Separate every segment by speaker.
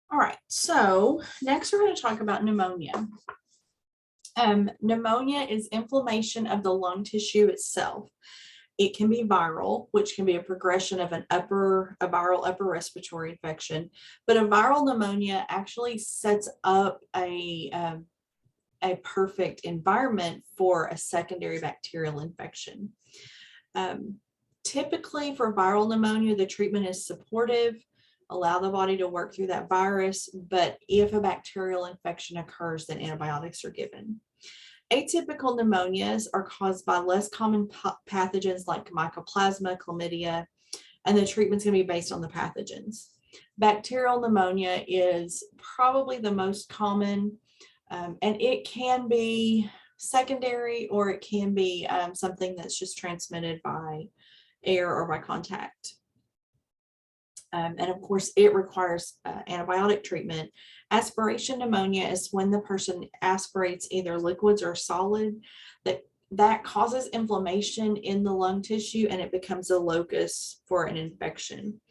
Speaker 1: All right, so next we're going to talk about pneumonia. Pneumonia is inflammation of the lung tissue itself. It can be viral, which can be a progression of a viral upper respiratory infection, but a viral pneumonia actually sets up a perfect environment for a secondary bacterial infection. Typically for viral pneumonia, the treatment is supportive, allow the body to work through that virus, but if a bacterial infection occurs, then antibiotics are given. Atypical pneumonias are caused by less common pathogens like mycoplasma, chlamydia, and the treatment's going to be based on the pathogens. Bacterial pneumonia is probably the most common, and it can be secondary or it can be something that's just transmitted by air or by contact. And of course, it requires antibiotic treatment. Aspiration pneumonia is when the person aspirates either liquids or solid that causes inflammation in the lung tissue, and it becomes a locus for an infection.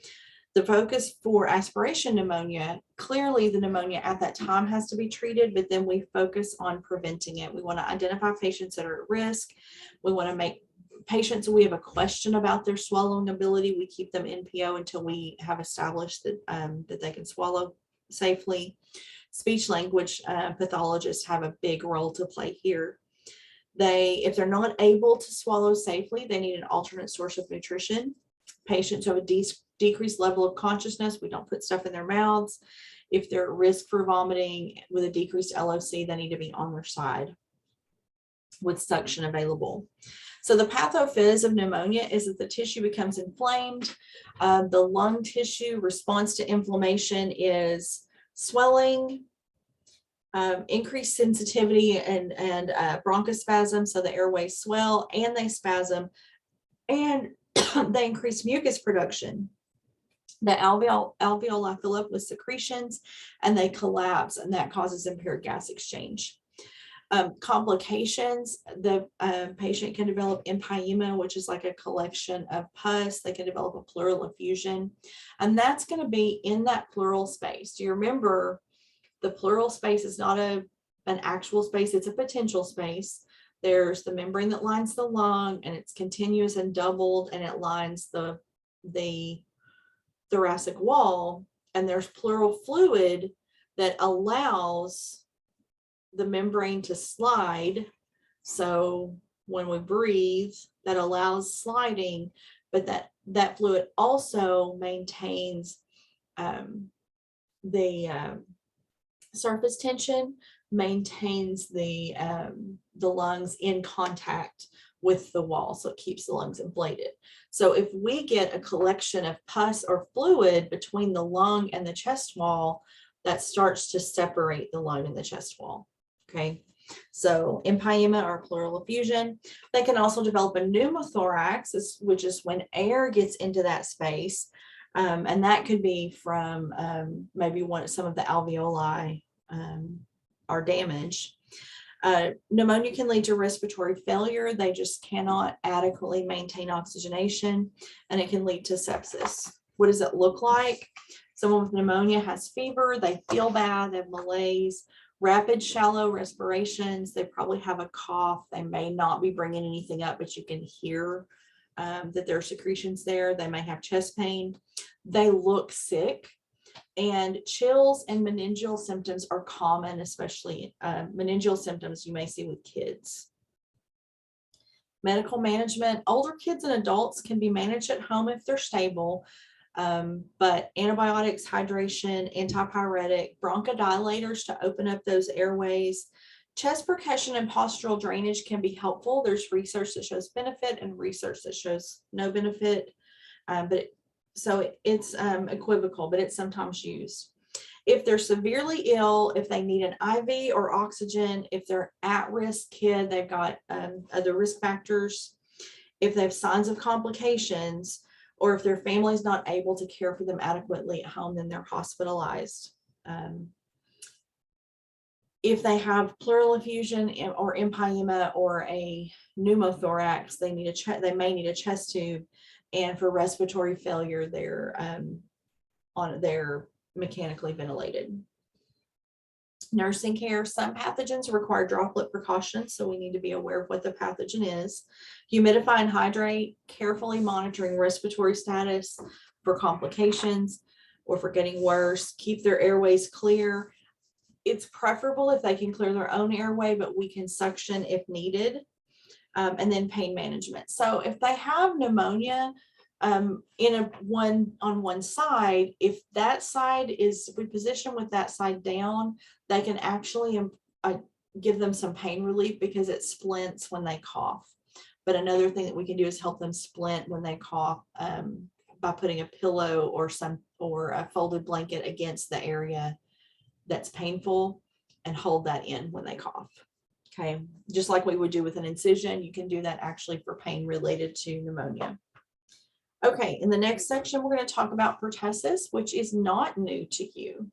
Speaker 1: The focus for aspiration pneumonia, clearly the pneumonia at that time has to be treated, but then we focus on preventing it. We want to identify patients that are at risk. We want to make patients, we have a question about their swallowing ability, we keep them NPO until we have established that, that they can swallow safely. Speech language pathologists have a big role to play here. If they're not able to swallow safely, they need an alternate source of nutrition. Patients who have a decreased level of consciousness, we don't put stuff in their mouths. If they're at risk for vomiting with a decreased LOC, they need to be on their side with suction available. So the pathophys of pneumonia is that the tissue becomes inflamed. The lung tissue response to inflammation is swelling, increased sensitivity and bronchospasm, so the airways swell and they spasm, and they increase mucus production. The alveoli fill up with secretions and they collapse, and that causes impaired gas exchange. Complications, the patient can develop empyema, which is like a collection of pus. They can develop a pleural effusion, and that's going to be in that pleural space. Do you remember the pleural space is not an actual space, it's a potential space. There's the membrane that lines the lung, and it's continuous and doubled, and it lines the thoracic wall, and there's pleural fluid that allows the membrane to slide. So when we breathe, that allows sliding, but that fluid also maintains the surface tension, maintains the lungs in contact with the wall, so it keeps the lungs inflated. So if we get a collection of pus or fluid between the lung and the chest wall, that starts to separate the lung and the chest wall. Okay, so empyema or pleural effusion. They can also develop a pneumothorax, which is when air gets into that space, and that could be from maybe some of the alveoli are damaged. Pneumonia can lead to respiratory failure. They just cannot adequately maintain oxygenation, and it can lead to sepsis. What does it look like? Someone with pneumonia has fever, they feel bad, they have malaise, rapid shallow respirations, they probably have a cough, they may not be bringing anything up, but you can hear that there are secretions there. They may have chest pain, they look sick, and chills and meningeal symptoms are common, especially meningeal symptoms you may see with kids. Medical management, older kids and adults can be managed at home if they're stable. But antibiotics, hydration, antipyretic, bronchodilators to open up those airways, chest percussion and postural drainage can be helpful. There's research that shows benefit and research that shows no benefit, so it's equivocal, but it's sometimes used. If they're severely ill, if they need an IV or oxygen, if they're at-risk kid, they've got other risk factors, if they have signs of complications, or if their family is not able to care for them adequately at home, then they're hospitalized. If they have pleural effusion or empyema or a pneumothorax, they may need a chest tube. And for respiratory failure, they're mechanically ventilated. Nursing care, some pathogens require droplet precautions, so we need to be aware of what the pathogen is. Humidify and hydrate, carefully monitoring respiratory status for complications or for getting worse. Keep their airways clear. It's preferable if they can clear their own airway, but we can suction if needed. And then pain management. So if they have pneumonia on one side, if that side is, we position with that side down, they can actually give them some pain relief because it splints when they cough. But another thing that we can do is help them splint when they cough by putting a pillow or a folded blanket against the area that's painful and hold that in when they cough. Okay, just like we would do with an incision, you can do that actually for pain related to pneumonia. Okay, in the next section, we're going to talk about pertussis, which is not new to you.